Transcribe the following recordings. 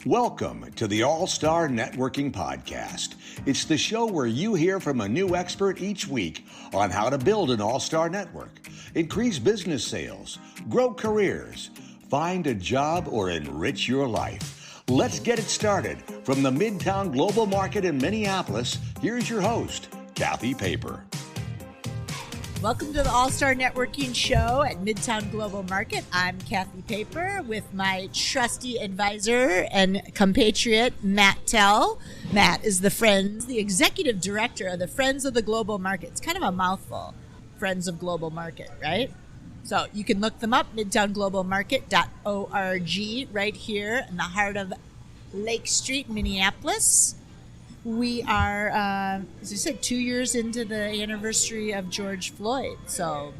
Welcome to the All-Star Networking Podcast. It's the show where you hear from a new expert each week on how to build an all-star network, increase business sales, grow careers, find a job, or enrich your life. Let's get it started. From the Midtown Global Market in Minneapolis, here's your host, Cathy Paper. Welcome to the All-Star Networking Show at Midtown Global Market. I'm Cathy Paper with my trusty advisor and compatriot, Matt Tell. Matt is the executive director of the Friends of the Global Market. It's kind of a mouthful, Friends of Global Market, right? So you can look them up, midtownglobalmarket.org, right here in the heart of Lake Street, Minneapolis. We are, as I said, 2 years into the anniversary of George Floyd. So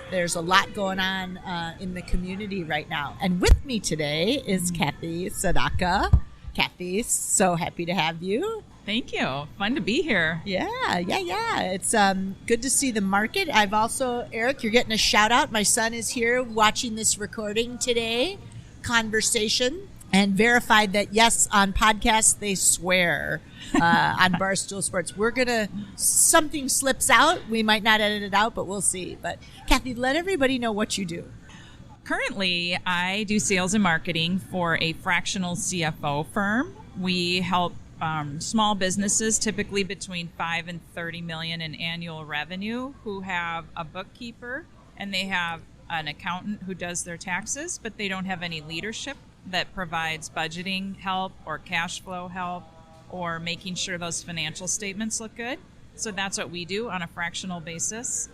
there's a lot going on in the community right now. And with me today is Cathy Sedacca. Cathy, so happy to have you. Thank you. Fun to be here. Yeah. It's good to see the market. I've also, Eric, you're getting a shout out. My son is here watching this recording today, conversation, and verified that, yes, on podcasts, they swear on Barstool Sports. Something slips out. We might not edit it out, but we'll see. But Cathy, let everybody know what you do. Currently, I do sales and marketing for a fractional CFO firm. We help small businesses, typically between 5 and 30 million in annual revenue, who have a bookkeeper and they have an accountant who does their taxes, but they don't have any leadership that provides budgeting help or cash flow help or making sure those financial statements look good. So that's what we do on a fractional basis.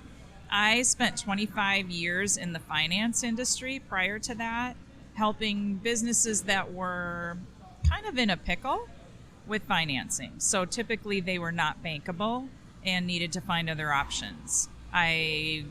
I spent 25 years in the finance industry prior to that, helping businesses that were kind of in a pickle with financing. So typically they were not bankable and needed to find other options. I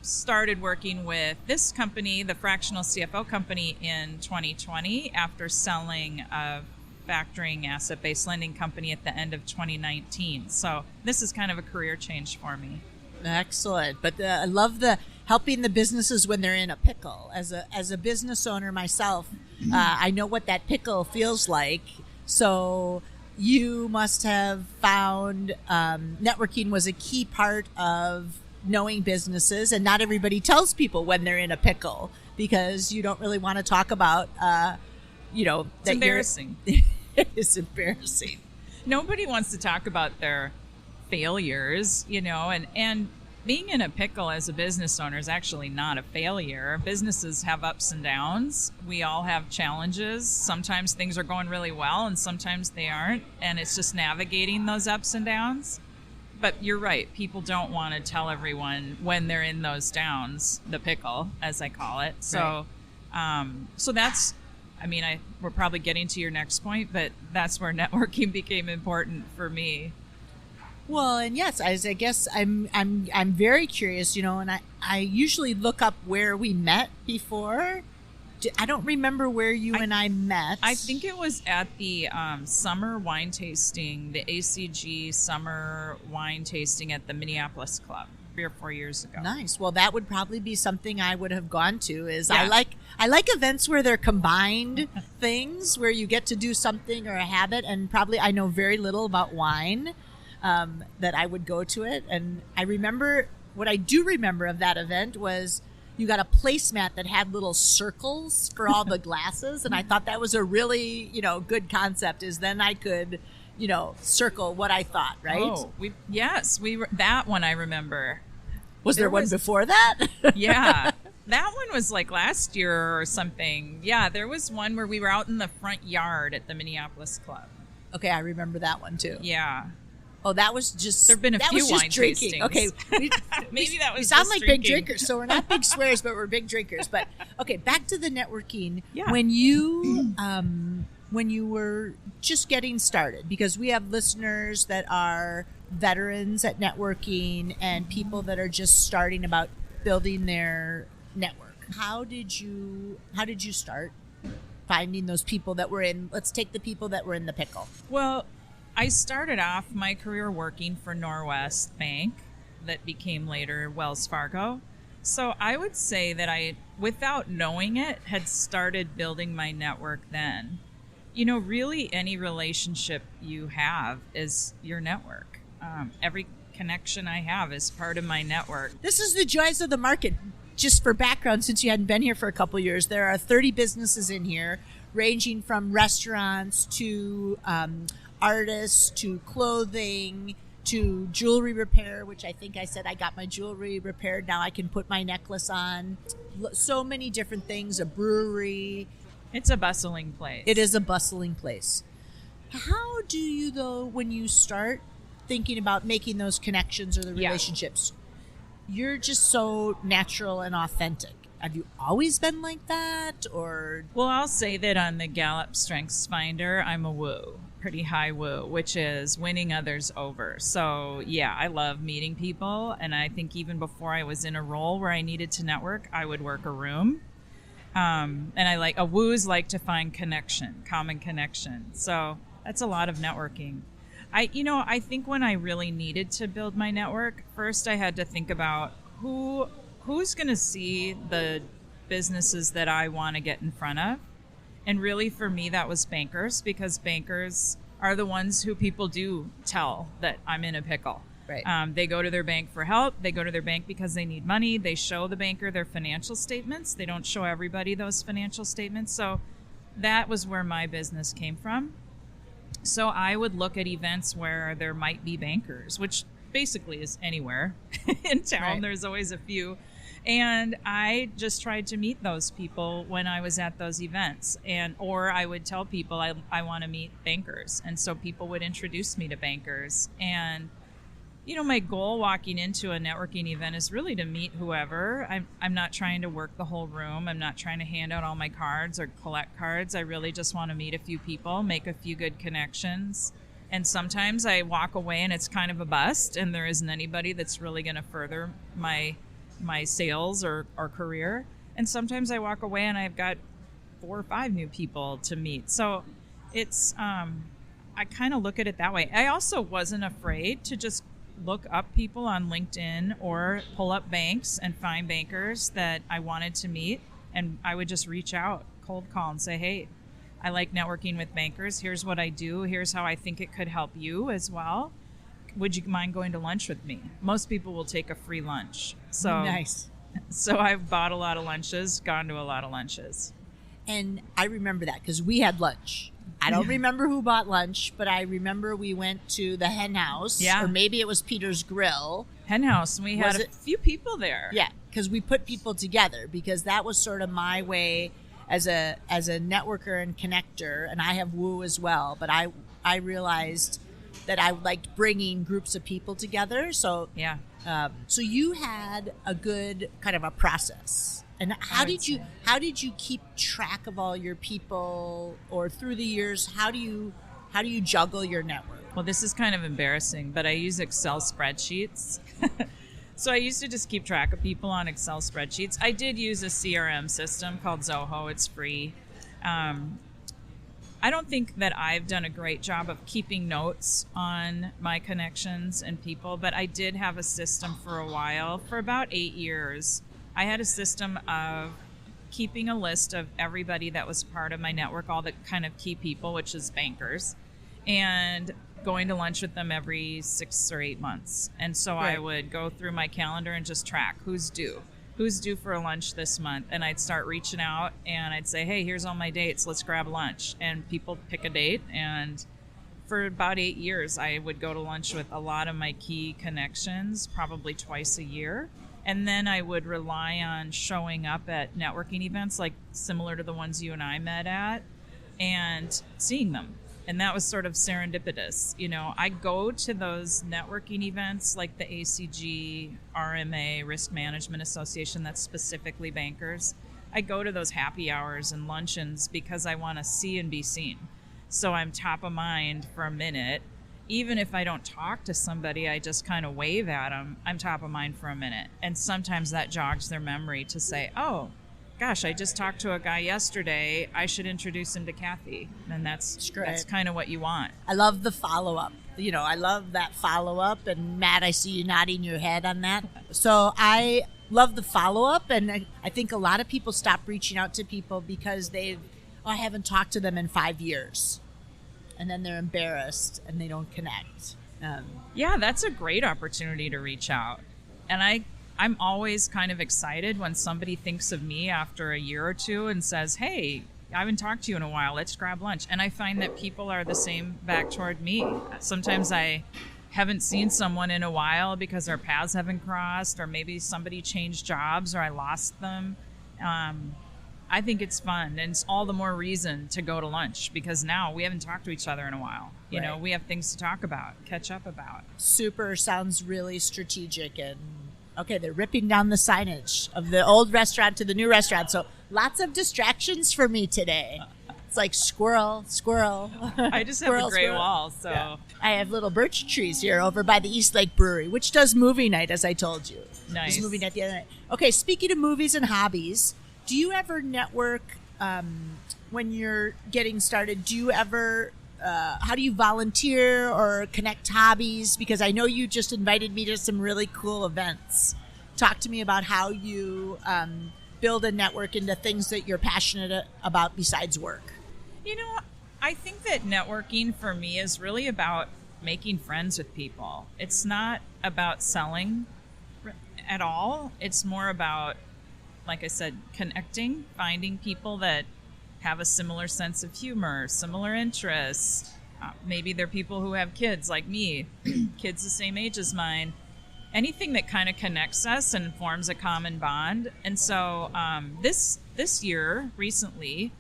started working with this company, the fractional CFO company, in 2020 after selling a factoring asset-based lending company at the end of 2019. So this is kind of a career change for me. Excellent. But I love the helping the businesses when they're in a pickle. As a business owner myself, I know what that pickle feels like. So you must have found networking was a key part of knowing businesses, and not everybody tells people when they're in a pickle because you don't really want to talk about, it's embarrassing. It is embarrassing. Nobody wants to talk about their failures, and being in a pickle as a business owner is actually not a failure. Businesses have ups and downs. We all have challenges. Sometimes things are going really well and sometimes they aren't, and it's just navigating those ups and downs. But you're right. People don't want to tell everyone when they're in those downs, the pickle, as I call it. So, right. So that's, we're probably getting to your next point, but that's where networking became important for me. Well, and yes, I guess I'm very curious, and I usually look up where we met before. I don't remember where you and I met. I think it was at the summer wine tasting, the ACG summer wine tasting at the Minneapolis Club 3 or 4 years ago. Nice. Well, that would probably be something I would have gone to. I like events where they're combined things, where you get to do something or a habit, and probably I know very little about wine, that I would go to it. And what I do remember of that event was you got a placemat that had little circles for all the glasses. And I thought that was a really, good concept, is then I could, circle what I thought, right? Oh, that one I remember. Was there one before that? Yeah. That one was like last year or something. Yeah, there was one where we were out in the front yard at the Minneapolis Club. Okay, I remember that one too. Yeah. Oh, that was just... There have been a few wine tastings. Okay. Maybe that was we sound like drinking. Big drinkers, so we're not big swears, but we're big drinkers. But, okay, back to the networking. Yeah. When you were just getting started, because we have listeners that are veterans at networking and people that are just starting about building their network. How did you start finding those people that were let's take the people that were in the pickle? Well, I started off my career working for Norwest Bank, that became later Wells Fargo. So I would say that I, without knowing it, had started building my network then. Really any relationship you have is your network. Every connection I have is part of my network. This is the joys of the market. Just for background, since you hadn't been here for a couple years, there are 30 businesses in here, ranging from restaurants to artists to clothing to jewelry repair, which I think I said I got my jewelry repaired. Now I can put my necklace on. So many different things, a brewery. It's a bustling place. It is a bustling place. How do you, though, when you start thinking about making those connections or the relationships, you're just so natural and authentic. Have you always been like that, or? Well, I'll say that on the Gallup Strengths Finder, I'm a woo, pretty high woo, which is winning others over. So, yeah, I love meeting people, and I think even before I was in a role where I needed to network, I would work a room. And woos like to find connection, common connection. So that's a lot of networking. I think when I really needed to build my network, first I had to think about who's going to see the businesses that I want to get in front of. And really for me, that was bankers, because bankers are the ones who people do tell that I'm in a pickle. Right. They go to their bank for help. They go to their bank because they need money. They show the banker their financial statements. They don't show everybody those financial statements. So that was where my business came from. So I would look at events where there might be bankers, which basically is anywhere in town. Right. There's always a few. And I just tried to meet those people when I was at those events. Or I would tell people I want to meet bankers. And so people would introduce me to bankers. And my goal walking into a networking event is really to meet whoever. I'm not trying to work the whole room. I'm not trying to hand out all my cards or collect cards. I really just want to meet a few people, make a few good connections. And sometimes I walk away and it's kind of a bust, and there isn't anybody that's really going to further my sales or career. And sometimes I walk away and I've got 4 or 5 new people to meet. So it's, I kind of look at it that way. I also wasn't afraid to just look up people on LinkedIn or pull up banks and find bankers that I wanted to meet. And I would just reach out, cold call, and say, hey, I like networking with bankers. Here's what I do. Here's how I think it could help you as well. Would you mind going to lunch with me? Most people will take a free lunch. So nice. So I've bought a lot of lunches, gone to a lot of lunches. And I remember that because we had lunch. I don't remember who bought lunch, but I remember we went to the Hen House, or maybe it was Peter's Grill. Hen House, and we had a few people there. Yeah, because we put people together, because that was sort of my way as a networker and connector, and I have woo as well, but I realized that I liked bringing groups of people together. So yeah, so you had a good kind of a process. And how did you keep track of all your people, or through the years, how do you juggle your network? Well, this is kind of embarrassing, but I use Excel spreadsheets. So I used to just keep track of people on Excel spreadsheets. I did use a CRM system called Zoho. It's free. I don't think that I've done a great job of keeping notes on my connections and people, but I did have a system for a while, for about 8 years. I had a system of keeping a list of everybody that was part of my network, all the kind of key people, which is bankers, and going to lunch with them every 6 or 8 months. And so I would go through my calendar and just track who's due for a lunch this month. And I'd start reaching out and I'd say, hey, here's all my dates. Let's grab lunch. And people pick a date. And for about 8 years, I would go to lunch with a lot of my key connections, probably twice a year. And then I would rely on showing up at networking events, like similar to the ones you and I met at, and seeing them. And that was sort of serendipitous. I go to those networking events like the ACG, RMA, Risk Management Association, that's specifically bankers. I go to those happy hours and luncheons because I want to see and be seen. So I'm top of mind for a minute. Even if I don't talk to somebody, I just kind of wave at them, I'm top of mind for a minute. And sometimes that jogs their memory to say, oh, gosh, I just talked to a guy yesterday. I should introduce him to Cathy. And that's kind of what you want. I love the follow-up. I love that follow-up. And Matt, I see you nodding your head on that. So I love the follow-up. And I think a lot of people stop reaching out to people because they've oh, I haven't talked to them in 5 years. And then they're embarrassed and they don't connect. Yeah, that's a great opportunity to reach out. And I'm always kind of excited when somebody thinks of me after a year or two and says, hey, I haven't talked to you in a while. Let's grab lunch. And I find that people are the same back toward me. Sometimes I haven't seen someone in a while because our paths haven't crossed, or maybe somebody changed jobs or I lost them. I think it's fun, and it's all the more reason to go to lunch because now we haven't talked to each other in a while. You know, we have things to talk about, catch up about. Super sounds really strategic. And okay, they're ripping down the signage of the old restaurant to the new restaurant. So lots of distractions for me today. It's like squirrel. I just have a gray wall, so. Yeah. I have little birch trees here over by the East Lake Brewery, which does movie night, as I told you. Nice. It was movie night the other night. Okay, speaking of movies and hobbies, do you ever network when you're getting started? Do you ever, how do you volunteer or connect hobbies? Because I know you just invited me to some really cool events. Talk to me about how you build a network into things that you're passionate about besides work. You know, I think that networking for me is really about making friends with people. It's not about selling at all. It's more about, like I said, connecting, finding people that have a similar sense of humor, similar interests. Maybe they're people who have kids like me, kids the same age as mine. Anything that kind of connects us and forms a common bond. And so this year, recently,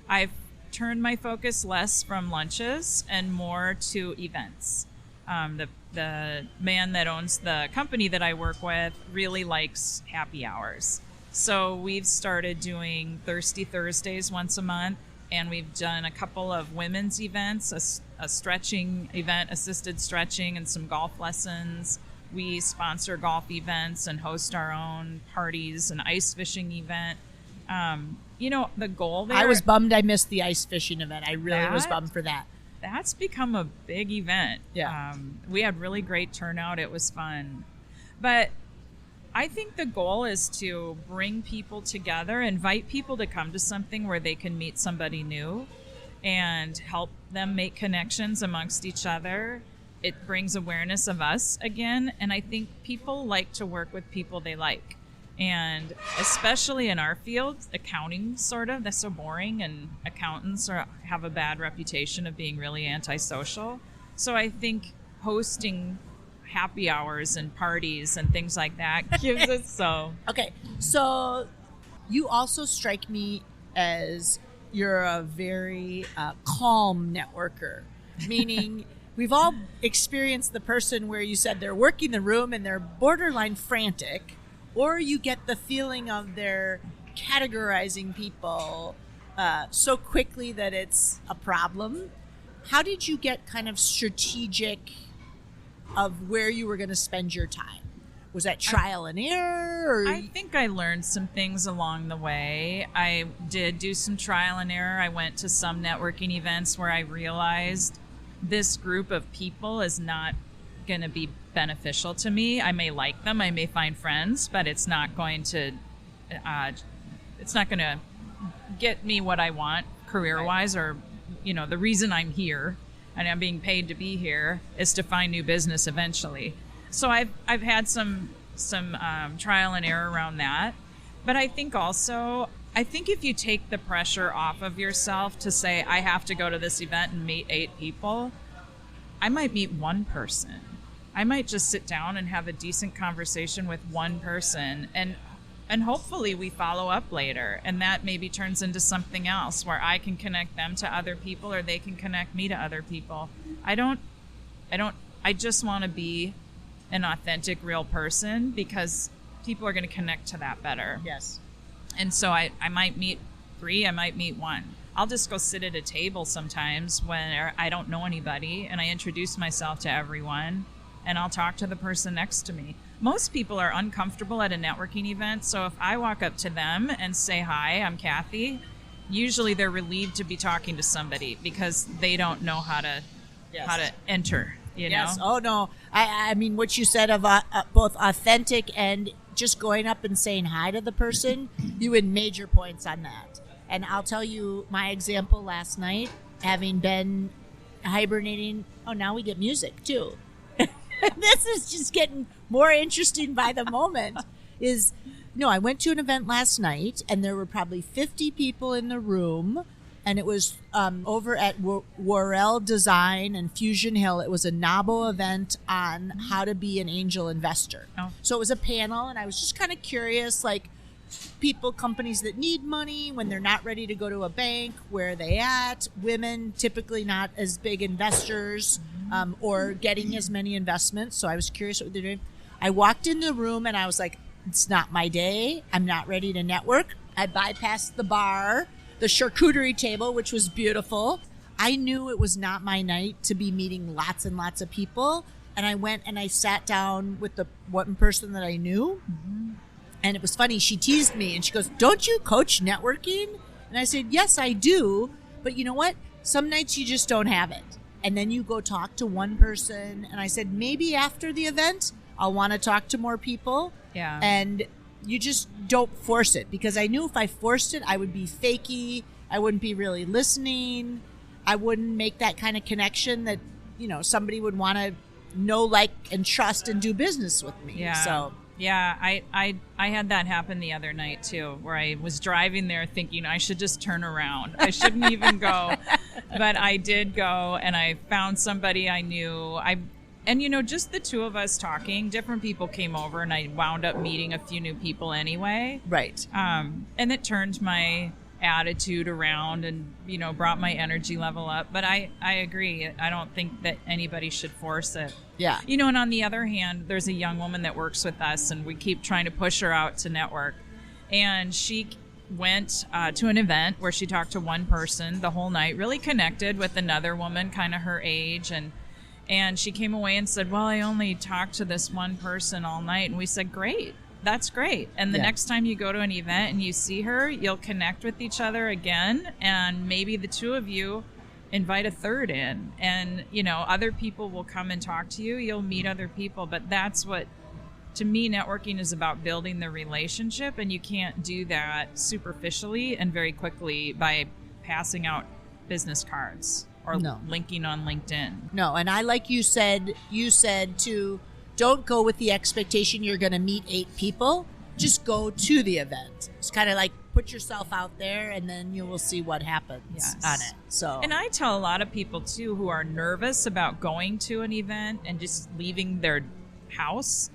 I've turned my focus less from lunches and more to events. The man that owns the company that I work with really likes happy hours. So we've started doing Thirsty Thursdays once a month, and we've done a couple of women's events, a stretching event, assisted stretching, and some golf lessons. We sponsor golf events and host our own parties, an ice fishing event. You know, the goal there... I was bummed I missed the ice fishing event. I really was bummed for that. That's become a big event. Yeah. We had really great turnout. It was fun. But I think the goal is to bring people together, invite people to come to something where they can meet somebody new and help them make connections amongst each other. It brings awareness of us again, and I think people like to work with people they like. And especially in our field, accounting that's so boring, and accountants have a bad reputation of being really antisocial. So I think hosting happy hours and parties and things like that gives us so. Okay, so you also strike me as you're a very calm networker, meaning we've all experienced the person where you said they're working the room and they're borderline frantic, or you get the feeling of they're categorizing people so quickly that it's a problem. How did you get kind of strategic of where you were going to spend your time? Was that trial and error? I think I learned some things along the way. I did do some trial and error. I went to some networking events where I realized this group of people is not going to be beneficial to me. I may like them, I may find friends, but it's not going to get me what I want career-wise, or the reason I'm here and I'm being paid to be here is to find new business eventually. So I've had some trial and error around that. But I think if you take the pressure off of yourself to say, I have to go to this event and meet 8 people, I might meet one person. I might just sit down and have a decent conversation with one person, and hopefully we follow up later, and that maybe turns into something else where I can connect them to other people or they can connect me to other people. I just want to be an authentic, real person, because people are going to connect to that better. Yes. And so I might meet 3, I might meet 1. I'll just go sit at a table sometimes when I don't know anybody, and I introduce myself to everyone, and I'll talk to the person next to me. Most people are uncomfortable at a networking event, so if I walk up to them and say, hi, I'm Cathy, usually they're relieved to be talking to somebody because they don't know how to enter, Yes. know? Oh, no. I mean, what you said of both authentic and just going up and saying hi to the person, you had major points on that. And I'll tell you my example last night, having been hibernating. Oh, now we get music too. This is just getting more interesting by the moment. I went to an event last night, and there were probably 50 people in the room, and it was over at Worrell Design and Fusion Hill. It was a NABO event on how to be an angel investor. Oh. So it was a panel, and I was just kind of curious, like, companies that need money when they're not ready to go to a bank, where are they at? Women, typically not as big investors, or getting as many investments. So I was curious what they're doing. I walked in the room and I was like, it's not my day. I'm not ready to network. I bypassed the bar, the charcuterie table, which was beautiful. I knew it was not my night to be meeting lots and lots of people. And I went and I sat down with the one person that I knew. Mm-hmm. And it was funny. She teased me and she goes, don't you coach networking? And I said, yes, I do. But you know what? Some nights you just don't have it. And then you go talk to one person. And I said, maybe after the event, I'll want to talk to more people. Yeah. And you just don't force it, because I knew if I forced it, I would be fakey. I wouldn't be really listening. I wouldn't make that kind of connection that, somebody would want to know, like, and trust and do business with me. Yeah. So. Yeah, I had that happen the other night too, where I was driving there thinking I should just turn around. I shouldn't even go. But I did go, and I found somebody I knew. Just the two of us talking, different people came over, and I wound up meeting a few new people anyway. Right. And it turned my attitude around and, brought my energy level up. But I agree. I don't think that anybody should force it. Yeah. And on the other hand, there's a young woman that works with us, and we keep trying to push her out to network. And she went to an event where she talked to one person the whole night, really connected with another woman, kind of her age. And she came away and said, well, I only talked to this one person all night. And we said, great. That's great. And the next time you go to an event and you see her, you'll connect with each other again. And maybe the two of you invite a third in. And, other people will come and talk to you. You'll meet other people. But that's what, to me, networking is about, building the relationship. And you can't do that superficially and very quickly by passing out business cards or linking on LinkedIn. No. And I, like you said to, don't go with the expectation you're going to meet 8 people. Just go to the event. It's kind of like put yourself out there, and then you will see what happens on it. So, and I tell a lot of people too who are nervous about going to an event and just leaving their house,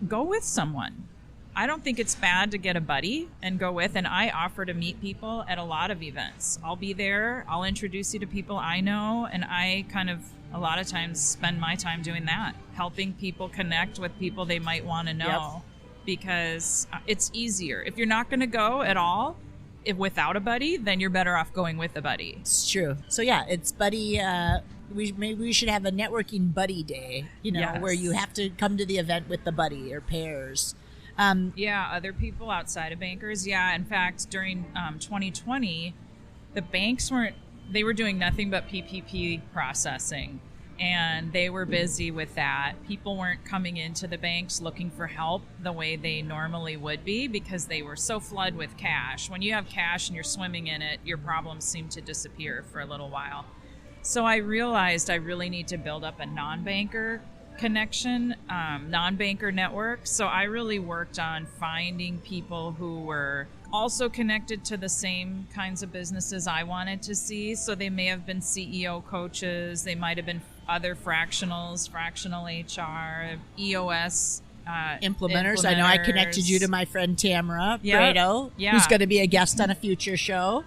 go with someone. I don't think it's bad to get a buddy and go with, and I offer to meet people at a lot of events. I'll be there. I'll introduce you to people I know, and I kind of a lot of times spend my time doing that, helping people connect with people they might want to know, because it's easier. If you're not going to go at all without a buddy, then you're better off going with a buddy. It's true. So it's buddy. Maybe we should have a networking buddy day, where you have to come to the event with the buddy or pairs. Other people outside of bankers. Yeah, in fact, during 2020, the banks they were doing nothing but PPP processing, and they were busy with that. People weren't coming into the banks looking for help the way they normally would be, because they were so flooded with cash. When you have cash and you're swimming in it, your problems seem to disappear for a little while. So I realized I really need to build up a non-banker connection, non-banker network. So I really worked on finding people who were also connected to the same kinds of businesses I wanted to see. So they may have been CEO coaches, they might have been other fractionals, fractional HR, EOS implementers. I know I connected you to my friend Tamara Brado, who's going to be a guest on a future show.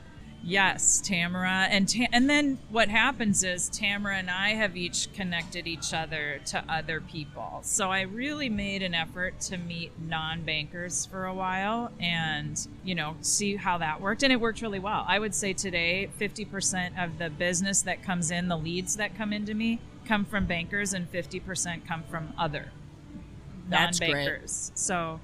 Yes, Tamara. And then what happens is Tamara and I have each connected each other to other people. So I really made an effort to meet non-bankers for a while and, see how that worked. And it worked really well. I would say today, 50% of the business that comes in, the leads that come into me, come from bankers, and 50% come from other non-bankers. So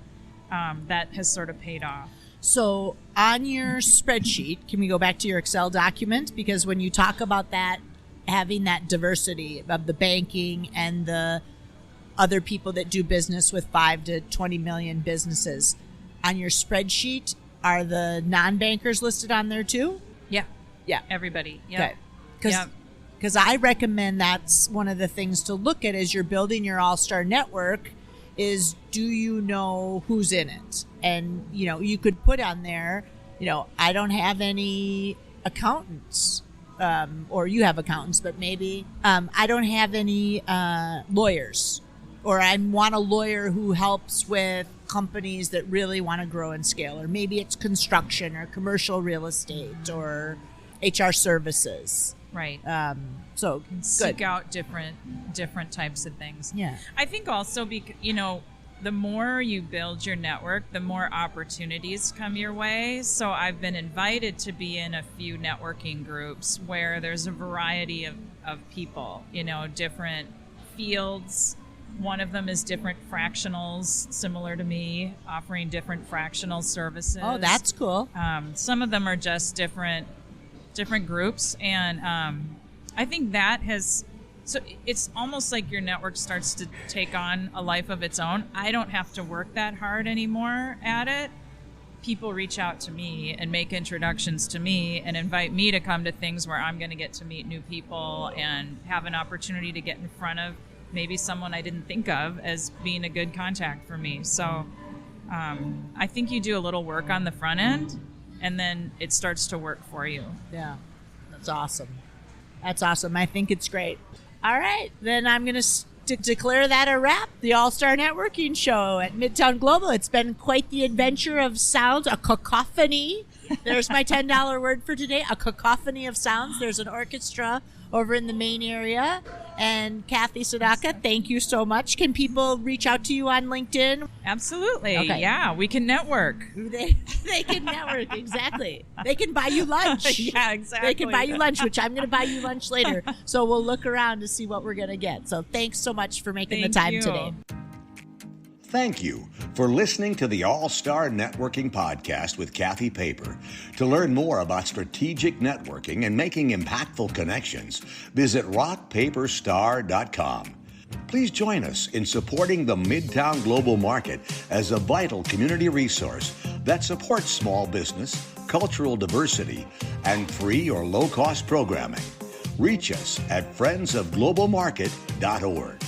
that has sort of paid off. So on your spreadsheet, can we go back to your Excel document? Because when you talk about that, having that diversity of the banking and the other people that do business with 5 to 20 million businesses, on your spreadsheet, Are the non-bankers listed on there too? Yeah. Yeah. Everybody. Yeah. Okay. Because I recommend that's one of the things to look at as you're building your all-star network is, do you know who's in it? And, you could put on there, I don't have any accountants, or you have accountants, but maybe I don't have any lawyers, or I want a lawyer who helps with companies that really want to grow and scale, or maybe it's construction or commercial real estate or HR services. Right. So seek out different types of things. Yeah. I think also the more you build your network, the more opportunities come your way. So I've been invited to be in a few networking groups where there's a variety of people, different fields. One of them is different fractionals, similar to me, offering different fractional services. Oh, that's cool. Some of them are just different groups, and I think that has, so it's almost like your network starts to take on a life of its own. I don't have to work that hard anymore at it. People reach out to me and make introductions to me and invite me to come to things where I'm going to get to meet new people and have an opportunity to get in front of maybe someone I didn't think of as being a good contact for me. So I think you do a little work on the front end, and then it starts to work for you. Yeah, that's awesome. That's awesome. I think it's great. All right, then I'm going to declare that a wrap. The All-Star Networking Show at Midtown Global. It's been quite the adventure of sounds, a cacophony. There's my $10 word for today, a cacophony of sounds. There's an orchestra over in the main area. And Cathy Sedacca, thank you so much. Can people reach out to you on LinkedIn? Absolutely. Okay. Yeah, we can network. They can network, exactly. They can buy you lunch. Yeah, exactly. They can buy you lunch, which I'm going to buy you lunch later. So we'll look around to see what we're going to get. So thanks so much for making the time today. Thank you for listening to the All-Star Networking Podcast with Cathy Paper. To learn more about strategic networking and making impactful connections, visit rockpaperstar.com. Please join us in supporting the Midtown Global Market as a vital community resource that supports small business, cultural diversity, and free or low-cost programming. Reach us at friendsofglobalmarket.org.